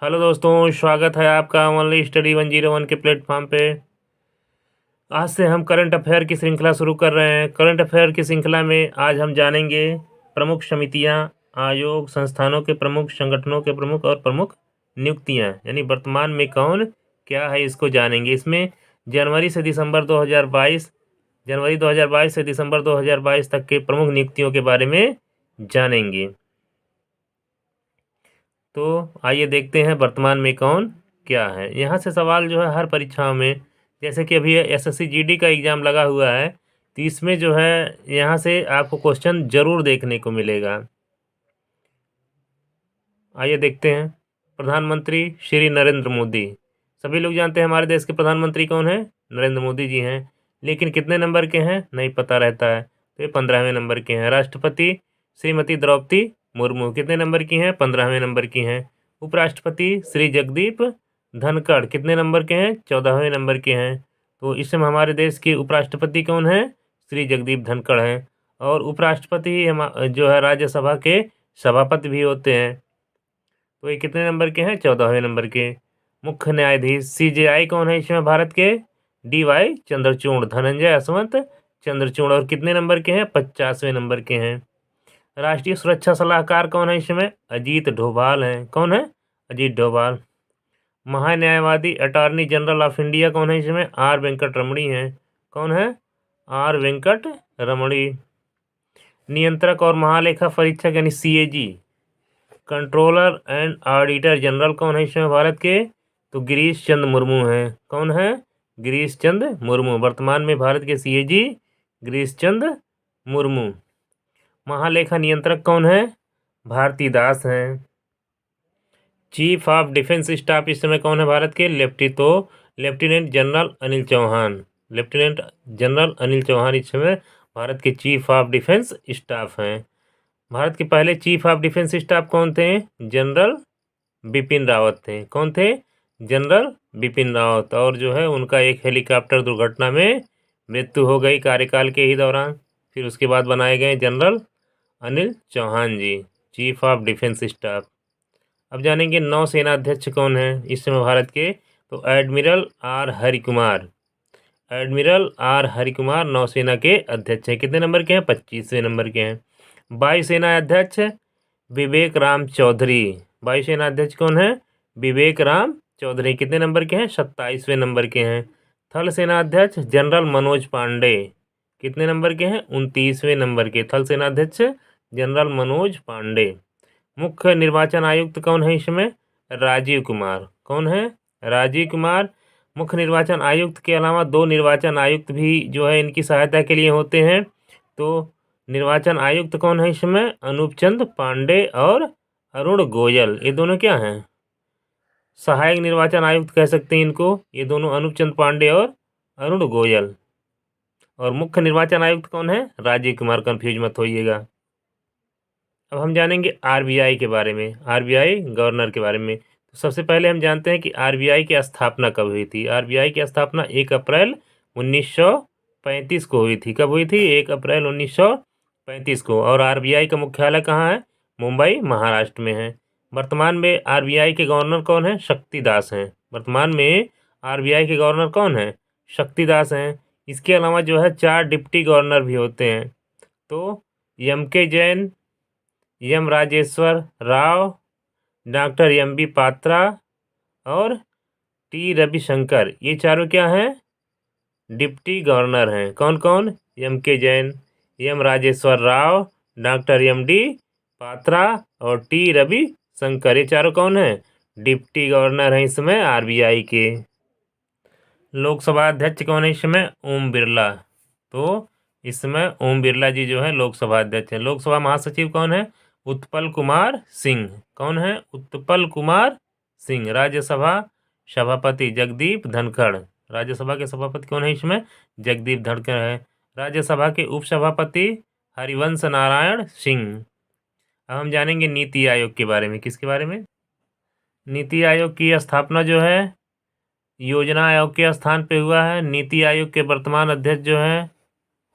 Hello दोस्तों, स्वागत है आपका ओनली स्टडी 101 के प्लेटफॉर्म पे। आज से हम करंट अफेयर की श्रृंखला शुरू कर रहे हैं। करंट अफेयर की श्रृंखला में आज हम जानेंगे प्रमुख समितियां, आयोग, संस्थानों के प्रमुख, संगठनों के प्रमुख और प्रमुख नियुक्तियां, यानी वर्तमान में कौन क्या है, इसको जानेंगे। इसमें जनवरी 2022 से दिसंबर 2022 तक के प्रमुख नियुक्तियों के बारे में जानेंगे। तो आइए देखते हैं वर्तमान में कौन क्या है। यहाँ से सवाल जो है हर परीक्षाओं में, जैसे कि अभी एसएससी जीडी का एग्ज़ाम लगा हुआ है, तो इसमें जो है यहाँ से आपको क्वेश्चन जरूर देखने को मिलेगा। आइए देखते हैं। प्रधानमंत्री श्री नरेंद्र मोदी, सभी लोग जानते हैं हमारे देश के प्रधानमंत्री कौन है, नरेंद्र मोदी जी हैं। लेकिन कितने नंबर के हैं नहीं पता रहता है, तो ये 15वें नंबर के हैं। राष्ट्रपति श्रीमती द्रौपदी मुर्मू कितने नंबर की हैं, 15वें नंबर की हैं। उपराष्ट्रपति श्री जगदीप धनखड़ कितने नंबर के हैं, 14वें नंबर के हैं। तो इस समय हमारे देश के उपराष्ट्रपति कौन है, श्री जगदीप धनखड़ हैं। और उपराष्ट्रपति ही जो है राज्यसभा के सभापति भी होते हैं। तो ये कितने नंबर के हैं, 14वें नंबर के। मुख्य न्यायाधीश सीजेआई कौन है इसमें भारत के, डीवाई चंद्रचूड़, धनंजय यशवंत चंद्रचूड़, और कितने नंबर के हैं, 50वें नंबर के हैं। राष्ट्रीय सुरक्षा सलाहकार कौन है इसमें, अजीत डोभाल हैं। कौन है, अजीत डोभाल। महान्यायवादी अटॉर्नी जनरल ऑफ इंडिया कौन है इसमें, आर वेंकट रमणी हैं। कौन है, आर वेंकट रमणी। नियंत्रक और महालेखा परीक्षक यानी CAG, controller and auditor general कौन है इसमें भारत के, तो गिरीश चंद्र मुर्मू हैं। कौन है, गिरीश चंद्र मुर्मू। वर्तमान में भारत के सीएजी गिरीश चंद्र मुर्मू। महालेखा नियंत्रक कौन है, भारती दास हैं। चीफ ऑफ डिफेंस स्टाफ इस समय कौन है भारत के, lieutenant general Anil Chauhan. Lieutenant general Anil Chauhan इस समय भारत के चीफ ऑफ डिफेंस स्टाफ हैं। भारत के पहले चीफ ऑफ डिफेंस स्टाफ कौन थे, जनरल बिपिन रावत थे। कौन थे, जनरल बिपिन रावत। और जो है उनका एक हेलीकॉप्टर दुर्घटना में मृत्यु हो गई कार्यकाल के ही दौरान। फिर उसके बाद बनाए गए general Anil Chauhan ji, chief of defence staff. अब जानेंगे नौसेना अध्यक्ष कौन है इस समय भारत के, तो admiral R Harikumar. Admiral R Harikumar नौसेना के अध्यक्ष हैं। कितने नंबर के हैं, 25वें नंबर के हैं। वायुसेना अध्यक्ष विवेक राम चौधरी। वायुसेना अध्यक्ष कौन है, विवेक राम चौधरी। कितने नंबर के हैं, 27वें नंबर के हैं। थल सेना अध्यक्ष जनरल मनोज पांडे। कितने नंबर के हैं, 29वें नंबर के। थल सेना अध्यक्ष जनरल मनोज पांडे। मुख्य निर्वाचन आयुक्त कौन है इसमें, राजीव कुमार। कौन है, राजीव कुमार। मुख्य निर्वाचन आयुक्त के अलावा 2 निर्वाचन आयुक्त भी जो है इनकी सहायता के लिए होते हैं। तो निर्वाचन आयुक्त कौन है इसमें, अनूप चंद पांडे और अरुण गोयल। ये दोनों क्या हैं, सहायक निर्वाचन आयुक्त कह सकते हैं इनको। ये दोनों अनूप चंद पांडे और अरुण गोयल। और मुख्य निर्वाचन आयुक्त कौन है, राजीव कुमार, कंफ्यूज मत होइएगा। अब हम जानेंगे आरबीआई के बारे में, आरबीआई गवर्नर के बारे में। तो सबसे पहले हम जानते हैं कि आरबीआई की स्थापना कब हुई थी। आरबीआई की स्थापना 1 अप्रैल 1935 को हुई थी। कब हुई थी, 1 अप्रैल 1935 को। और आरबीआई का मुख्यालय कहाँ है, मुंबई महाराष्ट्र में है। वर्तमान में आरबीआई के गवर्नर कौन है, शक्तिदास हैं। वर्तमान में आरबीआई के गवर्नर कौन है, शक्तिदास हैं। इसके अलावा जो है 4 डिप्टी गवर्नर भी होते हैं। तो M K Jain, M Rajeshwar Rao, doctor M B Patra और टी रविशंकर, ये चारों क्या हैं, डिप्टी गवर्नर हैं। कौन कौन, M K Jain, M Rajeshwar Rao, doctor M D Patra और टी रविशंकर, ये चारों कौन हैं, डिप्टी गवर्नर हैं इसमें आरबीआई के। लोकसभा अध्यक्ष कौन है इसमें, ओम बिरला। तो इसमें ओम बिरला जी जो है लोकसभा अध्यक्ष हैं। लोकसभा महासचिव कौन है, उत्पल कुमार सिंह। कौन है, उत्पल कुमार सिंह। राज्यसभा सभापति जगदीप धनखड़। राज्यसभा के सभापति कौन है इसमें, जगदीप धनखड़ है। राज्यसभा के उपसभापति हरिवंश नारायण सिंह। अब हम जानेंगे नीति आयोग के बारे में। किसके बारे में, नीति आयोग की स्थापना जो है योजना आयोग के स्थान पे हुआ है। नीति आयोग के वर्तमान अध्यक्ष जो है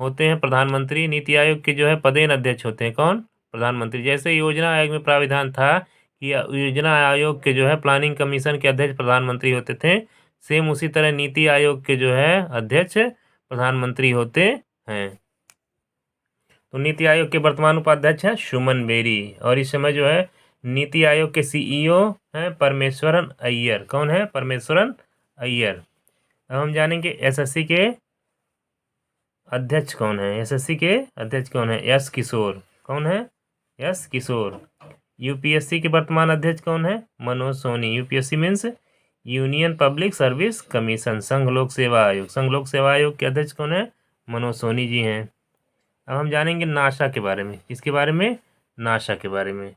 होते हैं प्रधानमंत्री। नीति आयोग के जो है पदेन अध्यक्ष होते हैं कौन, प्रधानमंत्री। जैसे योजना आयोग में प्राविधान था कि योजना आयोग के जो है प्लानिंग कमीशन के अध्यक्ष प्रधानमंत्री होते थे, सेम उसी तरह नीति आयोग के जो है अध्यक्ष प्रधानमंत्री होते हैं। तो नीति आयोग के वर्तमान उपाध्यक्ष हैं सुमन बेरी, और इस समय जो है नीति आयोग के सीईओ हैं परमेश्वरन अय्यर। कौन है? परमेश्वरन अय्यर। अब हम जानेंगे एसएससी के अध्यक्ष कौन है। एसएससी के अध्यक्ष कौन है? एस किशोर। कौन है? एस किशोर। यूपीएससी के वर्तमान अध्यक्ष कौन है? Manoj Soni. UPSC means Union Public Service Commission, संघ लोक सेवा आयोग। संघ लोक सेवा आयोग के अध्यक्ष कौन है? मनोज सोनी जी हैं। अब हम जानेंगे नासा के बारे में। किसके बारे में? नासा के बारे में।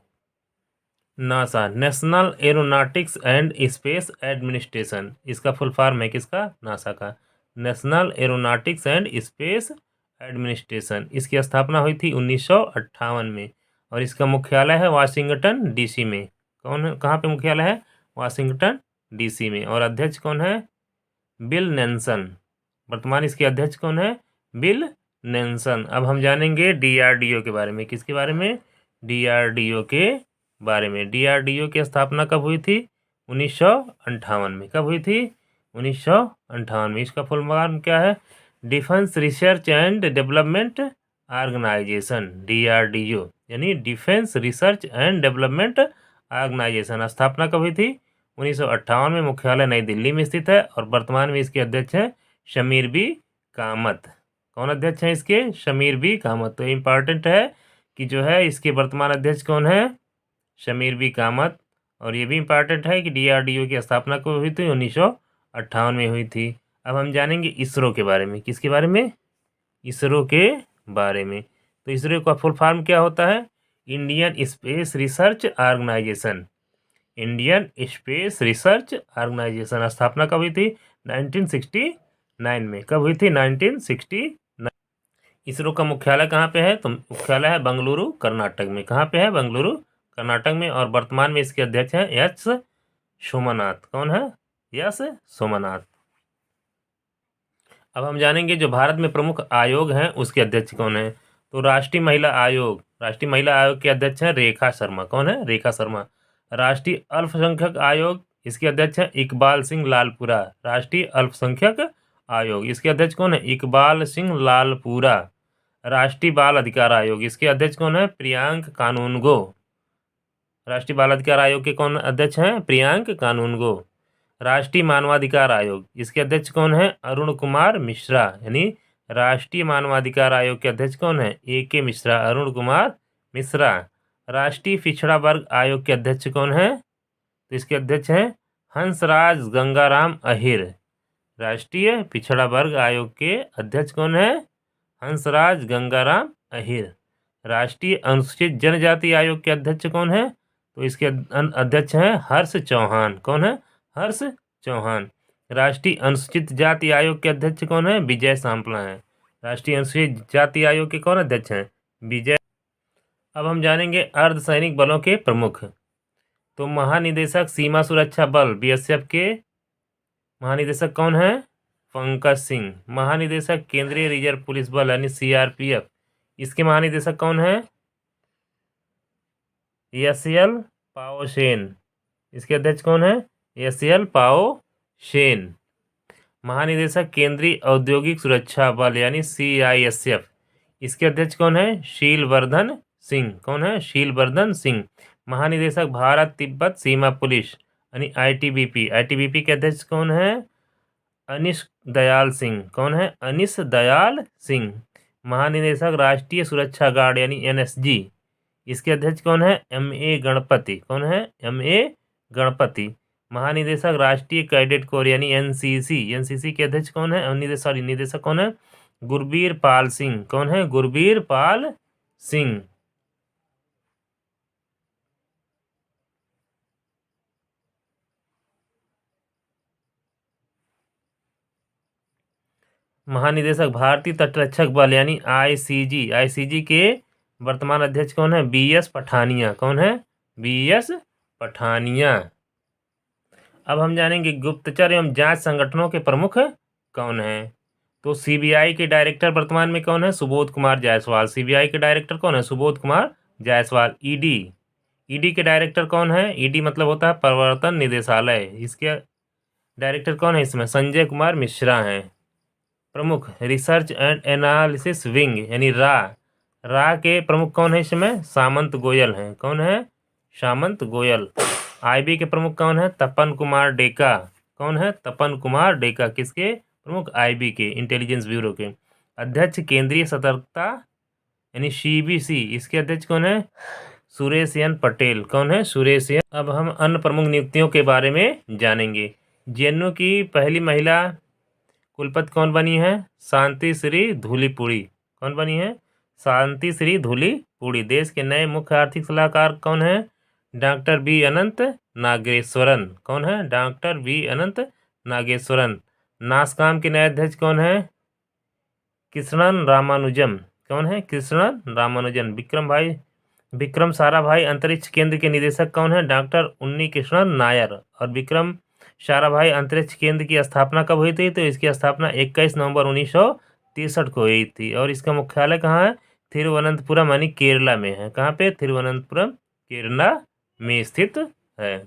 NASA national aeronautics and space administration, इसका फुल फॉर्म है किसका? नासा का। National aeronautics and space administration. इसकी स्थापना हुई थी 1958 में, और इसका मुख्यालय है वाशिंगटन डीसी में। कौन है? कहाँ पे मुख्यालय है? वाशिंगटन डीसी में। और अध्यक्ष कौन है? Bill Nelson. वर्तमान इसके अध्यक्ष कौन है? Bill Nelson. अब हम जानेंगे डीआरडीओ के बारे में। किसके बारे में? डीआरडीओ के बारे में। डीआरडीओ की स्थापना कब हुई थी? 1958 में। कब हुई थी? 1958 में। इसका फुल फॉर्म क्या है? Defence research and development organisation, DRDO, यानी defence research and development organisation. स्थापना कब हुई थी? 1958 में। मुख्यालय नई दिल्ली में स्थित है, और वर्तमान में इसके अध्यक्ष हैं शमीर बी कामत। कौन अध्यक्ष हैं इसके? शमीर बी कामत। तो इम्पॉर्टेंट है कि जो है इसके वर्तमान अध्यक्ष कौन है? शमीर बी कामत। और ये भी इम्पॉर्टेंट है कि डीआरडीओ की स्थापना कब हुई थी? 1958 में हुई थी। अब हम जानेंगे इसरो के बारे में। किसके बारे में? इसरो के बारे में। तो इसरो का फुल फॉर्म क्या होता है? Indian Space Research Organisation. Indian Space Research Organisation. स्थापना कब हुई थी? 1969 में। कब हुई थी? 1969। इसरो का मुख्यालय कहाँ पे है? तो मुख्यालय है बेंगलुरु कर्नाटक में। कहाँ पे है? बेंगलुरु कर्नाटक में। और वर्तमान में इसके अध्यक्ष हैं एस सोमनाथ। कौन है? एस सोमनाथ। अब हम जानेंगे जो भारत में प्रमुख आयोग हैं उसके अध्यक्ष कौन है। तो राष्ट्रीय महिला आयोग, राष्ट्रीय महिला आयोग के अध्यक्ष हैं रेखा शर्मा। कौन है? रेखा शर्मा। राष्ट्रीय अल्पसंख्यक आयोग, इसके अध्यक्ष हैं इकबाल सिंह लालपुरा। राष्ट्रीय अल्पसंख्यक आयोग, इसके अध्यक्ष कौन है? इकबाल सिंह लालपुरा। राष्ट्रीय बाल अधिकार आयोग, इसके अध्यक्ष कौन है? प्रियांक कानूनगो। राष्ट्रीय बाल अधिकार आयोग के कौन अध्यक्ष हैं? प्रियांक कानूनगो। राष्ट्रीय मानवाधिकार आयोग, इसके अध्यक्ष कौन है? अरुण कुमार मिश्रा। यानी राष्ट्रीय मानवाधिकार आयोग के अध्यक्ष कौन है? AK मिश्रा, अरुण कुमार मिश्रा। राष्ट्रीय पिछड़ा वर्ग आयोग के अध्यक्ष कौन है? तो इसके अध्यक्ष हैं हंसराज गंगाराम अहिर। राष्ट्रीय पिछड़ा वर्ग आयोग के अध्यक्ष कौन है? हंसराज गंगाराम अहिर। राष्ट्रीय अनुसूचित जनजाति आयोग के अध्यक्ष कौन है? तो इसके अध्यक्ष हैं हर्ष चौहान। कौन है? हर्ष चौहान। राष्ट्रीय अनुसूचित जाति आयोग के अध्यक्ष कौन है? विजय सांपला हैं। राष्ट्रीय अनुसूचित जाति आयोग के कौन अध्यक्ष हैं? विजय। अब हम जानेंगे अर्धसैनिक बलों के प्रमुख। तो महानिदेशक सीमा सुरक्षा बल BSF के महानिदेशक कौन है? पंकज सिंह। महानिदेशक केंद्रीय रिजर्व पुलिस बल यानी CRPF, इसके महानिदेशक कौन है? SL पाओ सेन। इसके अध्यक्ष कौन है? SL पाओ सेन। महानिदेशक केंद्रीय औद्योगिक सुरक्षा बल यानी CISF, इसके अध्यक्ष कौन है? शीलवर्धन सिंह। कौन है? शीलवर्धन सिंह। महानिदेशक भारत तिब्बत सीमा पुलिस यानी ITBP के अध्यक्ष कौन है? अनिश दयाल सिंह। कौन है? अनिश दयाल सिंह। महानिदेशक राष्ट्रीय सुरक्षा गार्ड यानी NSG, इसके अध्यक्ष कौन है? MA गणपति। कौन है? MA गणपति। महानिदेशक राष्ट्रीय कैडेट कोर यानी NCC के अध्यक्ष कौन है? निदेशक कौन है? गुरबीर पाल सिंह। कौन है? गुरबीर पाल सिंह। महानिदेशक भारतीय तटरक्षक बल यानी ICG के वर्तमान अध्यक्ष कौन है? BS पठानिया। कौन है? BS पठानिया। अब हम जानेंगे गुप्तचर एवं जांच संगठनों के प्रमुख कौन है। तो CBI के डायरेक्टर वर्तमान में कौन है? सुबोध कुमार जायसवाल। CBI के डायरेक्टर कौन है? सुबोध कुमार जायसवाल। ED ईडी के डायरेक्टर कौन है? ईडी मतलब होता है प्रवर्तन निदेशालय। इसके डायरेक्टर कौन है इसमें? संजय कुमार मिश्रा हैं। प्रमुख रिसर्च एंड एनालिसिस विंग यानी रा के प्रमुख कौन है इसमें? सामंत गोयल हैं। कौन है? सामंत गोयल। आईबी के प्रमुख कौन है? तपन कुमार डेका। कौन है? तपन कुमार डेका। किसके प्रमुख? आईबी के, इंटेलिजेंस ब्यूरो के। अध्यक्ष केंद्रीय सतर्कता यानी सीबीसी, इसके अध्यक्ष कौन है? सुरेश एन पटेल। कौन है? सुरेश एन। अब हम अन्य प्रमुख नियुक्तियों के बारे में जानेंगे। जेएनयू की पहली महिला कुलपति कौन बनी है? शांति श्री धूलीपुड़ी। कौन बनी है? शांति श्री धूलीपुड़ी। देश के नए मुख्य आर्थिक सलाहकार कौन है? डॉक्टर बी अनंत नागेश्वरन। कौन है? डॉक्टर बी अनंत नागेश्वरन। नासकॉम के नए अध्यक्ष कौन है? कृष्णन रामानुजम। कौन है? कृष्णन रामानुजन। विक्रम साराभाई अंतरिक्ष केंद्र के निदेशक कौन है? डॉक्टर उन्नी कृष्णन नायर। और विक्रम साराभाई अंतरिक्ष केंद्र की स्थापना कब हुई थी? तो इसकी स्थापना 21 नवंबर 1963 को हुई थी। और इसका मुख्यालय कहाँ है? तिरुवनंतपुरम यानी केरला में है। कहाँ पे? तिरुवनंतपुरम केरला में स्थित है।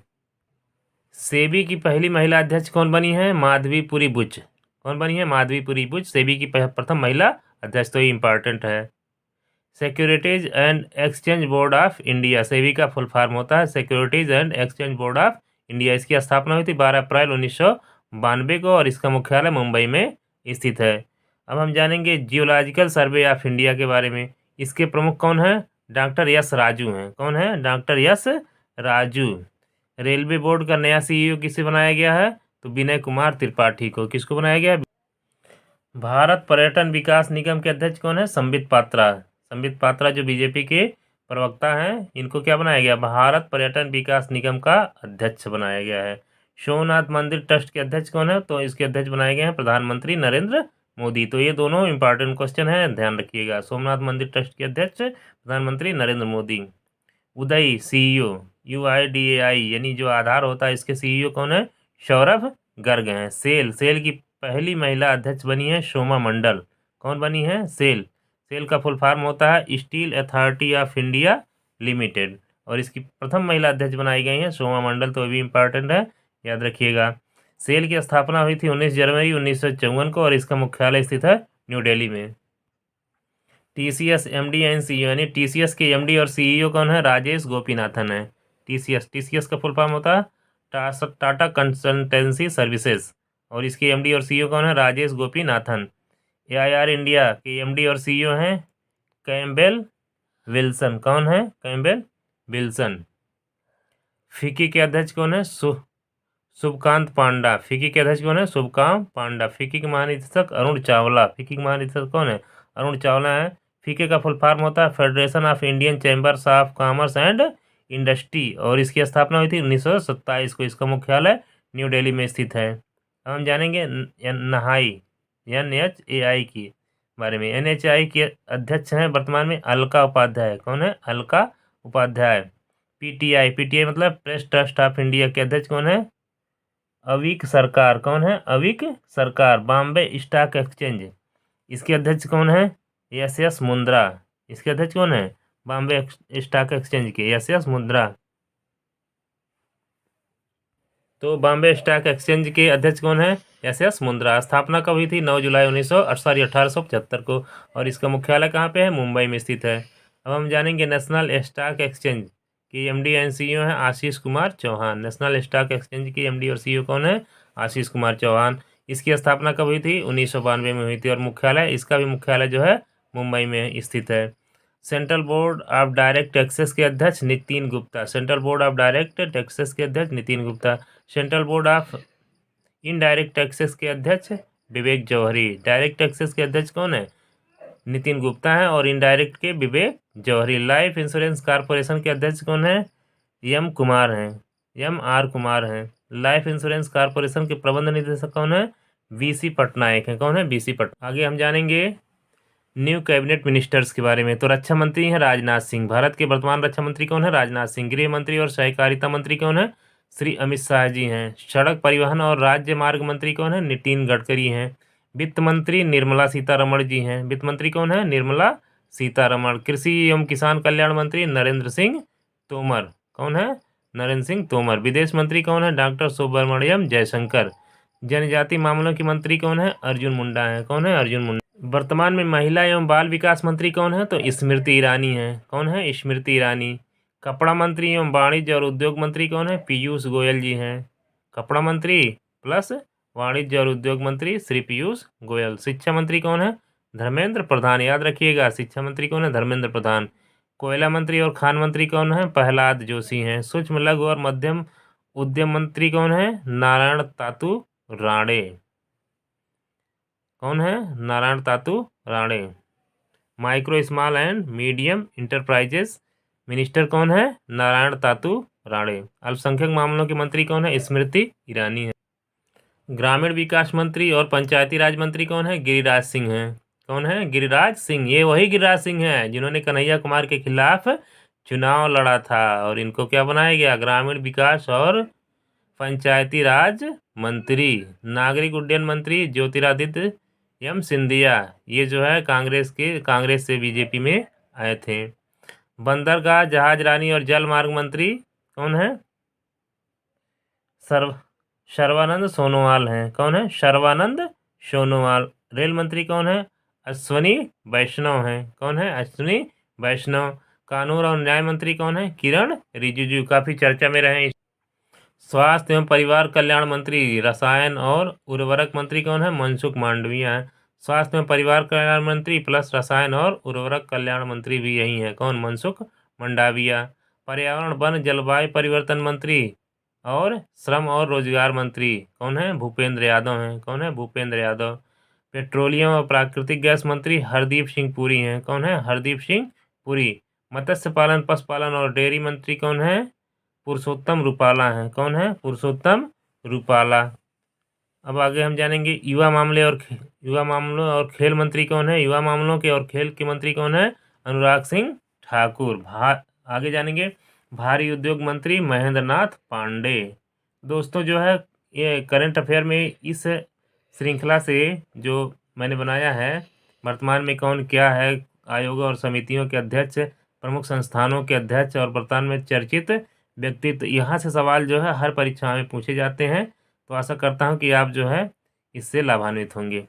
सेबी की पहली महिला अध्यक्ष कौन बनी है? माधवीपुरी बुच। कौन बनी है? माधवीपुरी बुच सेबी की प्रथम महिला अध्यक्ष। तो ये इंपॉर्टेंट है। Securities and exchange board of India, SEBI का फुल फॉर्म होता है securities and exchange board of India. इसकी स्थापना हुई थी 12 अप्रैल 1992 को और इसका मुख्यालय मुंबई में स्थित है। अब हम जानेंगे जियोलॉजिकल सर्वे ऑफ इंडिया के बारे में। इसके प्रमुख कौन है? डॉक्टर यस राजू हैं। कौन है? Doctor yes Raju. Railway board का नया सीईओ किसे बनाया गया है? तो विनय कुमार त्रिपाठी को। किसको बनाया गया? भारत पर्यटन विकास निगम के अध्यक्ष कौन है? संबित पात्रा। संबित पात्रा जो बीजेपी के प्रवक्ता हैं, इनको क्या बनाया गया? भारत पर्यटन विकास निगम का अध्यक्ष बनाया गया है। सोमनाथ मंदिर ट्रस्ट के अध्यक्ष कौन है? तो इसके अध्यक्ष बनाए गए हैं प्रधानमंत्री नरेंद्र मोदी। तो ये दोनों इंपॉर्टेंट क्वेश्चन है, ध्यान रखिएगा। सोमनाथ मंदिर ट्रस्ट के अध्यक्ष प्रधानमंत्री नरेंद्र मोदी। उदय सीईओ UIDAI यानी जो आधार होता है, इसके सीईओ कौन है? सौरभ गर्ग हैं। सेल की पहली महिला अध्यक्ष बनी है सोमा मंडल। कौन बनी है? सेल का फुल फॉर्म होता है steel authority of India limited. और इसकी प्रथम महिला अध्यक्ष बनाई गई हैं सोमा मंडल। तो भी इंपॉर्टेंट है, याद रखिएगा। सेल की स्थापना हुई थी 19 जनवरी 1954 को और इसका मुख्यालय स्थित है न्यू दिल्ली में। TCS MD एंड CEO यानी TCS के MD और CEO कौन है? राजेश गोपीनाथन है। TCS का फुल फॉर्म होता है टाटा कंसल्टेंसी सर्विसेज और इसके MD और CEO कौन है? राजेश गोपीनाथन। AIR इंडिया के MD और CEO हैं कैम्बेल विल्सन। कौन है? Campbell Wilson. फिकी के अध्यक्ष कौन है? शुभकांत पांडा। फिकी के अध्यक्ष कौन है? शुभकांत पांडा। फिकी के महानिदेशक अरुण चावला। फिकी के महानिदेशक कौन है? अरुण चावला है। फिके का फुल फॉर्म होता है federation of Indian chambers of commerce and industry और इसकी स्थापना हुई थी 1927 को। इसका मुख्यालय न्यू दिल्ली में स्थित है। अब हम जानेंगे NHAI की बारे में। NHAI के अध्यक्ष हैं वर्तमान में अलका उपाध्याय। कौन है? अलका उपाध्याय। PTI मतलब प्रेस ट्रस्ट ऑफ इंडिया के अध्यक्ष कौन है? अविक सरकार। कौन है? अविक सरकार। बॉम्बे स्टॉक एक्सचेंज, इसके अध्यक्ष कौन है? SS मुंद्रा। इसके अध्यक्ष कौन है? बॉम्बे स्टॉक एक्सचेंज के SS मुंद्रा। तो बॉम्बे स्टॉक एक्सचेंज के अध्यक्ष कौन है? SS मुंद्रा। स्थापना कब हुई थी? 9 जुलाई 1875 को और इसका मुख्यालय कहाँ पे है? मुंबई में स्थित है। अब हम जानेंगे नेशनल स्टॉक एक्सचेंज की MD एंड CEO है Ashish Kumar Chauhan. National stock exchange की MD और CEO कौन है? आशीष कुमार चौहान। इसकी स्थापना कब हुई थी? 1992 में हुई थी और मुख्यालय इसका भी मुख्यालय जो है मुंबई में स्थित है। Central board of direct taxes के अध्यक्ष Nitin Gupta. Central board of direct taxes के अध्यक्ष Nitin Gupta. Central board of indirect taxes के अध्यक्ष विवेक जौहरी। डायरेक्ट टैक्सेस के अध्यक्ष कौन है? नितिन गुप्ता है और इनडायरेक्ट के विवेक जौहरी। लाइफ इंश्योरेंस कॉरपोरेशन के अध्यक्ष कौन है? MR कुमार हैं। लाइफ इंश्योरेंस कॉरपोरेशन के प्रबंध निदेशक कौन है? VC पटनायक है। कौन है? VC पटनायक। आगे हम जानेंगे न्यू कैबिनेट मिनिस्टर्स के बारे में। तो रक्षा मंत्री हैं राजनाथ सिंह। भारत के वर्तमान रक्षा मंत्री कौन है? राजनाथ सिंह। गृह मंत्री और सहकारिता मंत्री कौन है? श्री अमित शाह जी हैं। सड़क परिवहन और राज्य मार्ग मंत्री कौन है? नितिन गडकरी हैं। वित्त मंत्री निर्मला सीतारमण जी हैं। वित्त मंत्री कौन है? निर्मला सीतारमण। कृषि एवं किसान कल्याण मंत्री नरेंद्र सिंह तोमर। कौन है? नरेंद्र सिंह तोमर। विदेश मंत्री कौन है? डॉक्टर सुब्रमण्यम जयशंकर। जनजाति मामलों की मंत्री कौन है? अर्जुन मुंडा है। कौन है? अर्जुन मुंडा। वर्तमान में महिला एवं बाल विकास मंत्री कौन है? तो स्मृति ईरानी है। कौन है? स्मृति ईरानी। कपड़ा मंत्री एवं वाणिज्य और उद्योग मंत्री कौन है? पीयूष गोयल जी हैं। कपड़ा मंत्री प्लस वाणिज्य और उद्योग मंत्री श्री पीयूष गोयल। शिक्षा मंत्री कौन है? धर्मेंद्र प्रधान। याद रखिएगा, शिक्षा मंत्री कौन है? धर्मेंद्र प्रधान। कोयला मंत्री और खान मंत्री कौन है? प्रहलाद जोशी हैं। सूक्ष्म लघु और मध्यम उद्यम मंत्री कौन है? नारायण तातू राणे। कौन है? Narayan Tatu Rane. Micro small and medium enterprises minister कौन है? नारायण तातू राणे। अल्पसंख्यक मामलों के मंत्री कौन है? स्मृति ईरानी है। ग्रामीण विकास मंत्री और पंचायती राज मंत्री कौन है? गिरिराज सिंह हैं। कौन है? गिरिराज सिंह। ये वही गिरिराज सिंह हैं जिन्होंने कन्हैया कुमार के खिलाफ चुनाव लड़ा था, और इनको क्या बनाया गया? ग्रामीण विकास और पंचायती राज मंत्री। नागरिक उड्डयन मंत्री ज्योतिरादित्य एम सिंधिया, ये जो है कांग्रेस से बीजेपी में आए थे। बंदरगाह, जहाज रानी और जल मार्ग मंत्री कौन है? सर्वानंद सोनोवाल हैं। कौन है? सर्वानंद सोनोवाल। रेल मंत्री कौन है? अश्वनी वैष्णव हैं। कौन है? अश्वनी वैष्णव। कानून और न्याय मंत्री कौन है? किरण रिजिजू, काफ़ी चर्चा में रहे। स्वास्थ्य एवं परिवार कल्याण मंत्री, रसायन और उर्वरक मंत्री कौन है? मनसुख मांडविया है। स्वास्थ्य एवं परिवार कल्याण मंत्री प्लस रसायन और उर्वरक कल्याण मंत्री भी यही है। कौन? मनसुख मंडाविया। पर्यावरण वन जलवायु परिवर्तन मंत्री और श्रम और रोजगार मंत्री कौन है? भूपेंद्र यादव हैं। कौन है? भूपेंद्र यादव। पेट्रोलियम और प्राकृतिक गैस मंत्री हरदीप सिंह पुरी हैं। कौन है? हरदीप सिंह पुरी। मत्स्य पालन, पशुपालन और डेयरी मंत्री कौन है? पुरुषोत्तम रूपाला हैं। कौन है? पुरुषोत्तम रूपाला। अब आगे हम जानेंगे युवा मामलों और खेल मंत्री कौन है? युवा मामलों के और खेल के मंत्री कौन है? अनुराग सिंह ठाकुर। आगे जानेंगे भारी उद्योग मंत्री महेंद्र नाथ पांडे। दोस्तों जो है ये करंट अफेयर में इस श्रृंखला से जो मैंने बनाया है, वर्तमान में कौन क्या है, आयोगों और समितियों के अध्यक्ष, प्रमुख संस्थानों के अध्यक्ष और वर्तमान में चर्चित व्यक्तित्व, यहाँ से सवाल जो है हर परीक्षा में पूछे जाते हैं। तो आशा करता हूँ कि आप जो है इससे लाभान्वित होंगे।